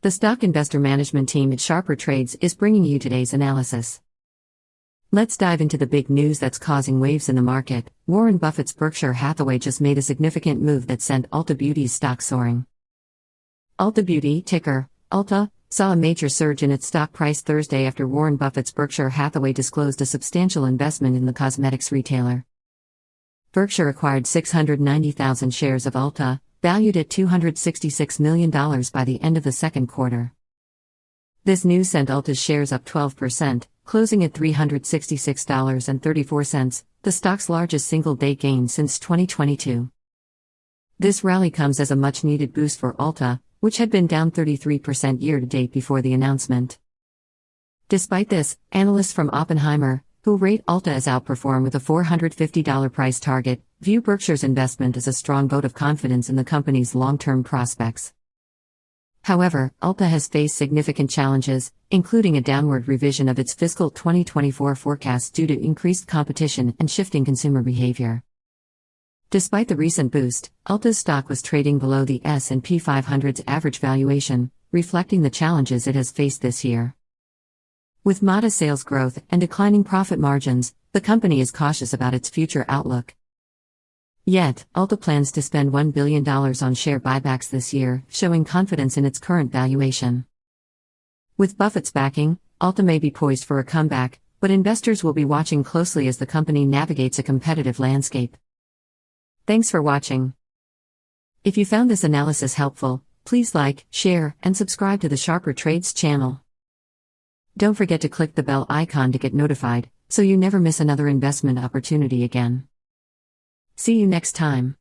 The stock investor management team at SharperTrades is bringing you today's analysis. Let's dive into the big news that's causing waves in the market. Warren Buffett's Berkshire Hathaway just made a significant move that sent Ulta Beauty's stock soaring. Ulta Beauty, ticker Ulta, saw a major surge in its stock price Thursday after Warren Buffett's Berkshire Hathaway disclosed a substantial investment in the cosmetics retailer. Berkshire acquired 690,000 shares of Ulta, valued at $266 million by the end of the second quarter. This news sent Ulta's shares up 12%, closing at $366.34, the stock's largest single-day gain since 2022. This rally comes as a much-needed boost for Ulta, which had been down 33% year-to-date before the announcement. Despite this, analysts from Oppenheimer, who rate Ulta as outperform with a $450 price target, view Berkshire's investment as a strong vote of confidence in the company's long-term prospects. However, Ulta has faced significant challenges, including a downward revision of its fiscal 2024 forecast due to increased competition and shifting consumer behavior. Despite the recent boost, Ulta's stock was trading below the S&P 500's average valuation, reflecting the challenges it has faced this year. With modest sales growth and declining profit margins, the company is cautious about its future outlook. Yet, Ulta plans to spend $1 billion on share buybacks this year, showing confidence in its current valuation. With Buffett's backing, Ulta may be poised for a comeback, but investors will be watching closely as the company navigates a competitive landscape. Thanks for watching. If you found this analysis helpful, please like, share, and subscribe to the SharperTrades channel. Don't forget to click the bell icon to get notified, so you never miss another investment opportunity again. See you next time.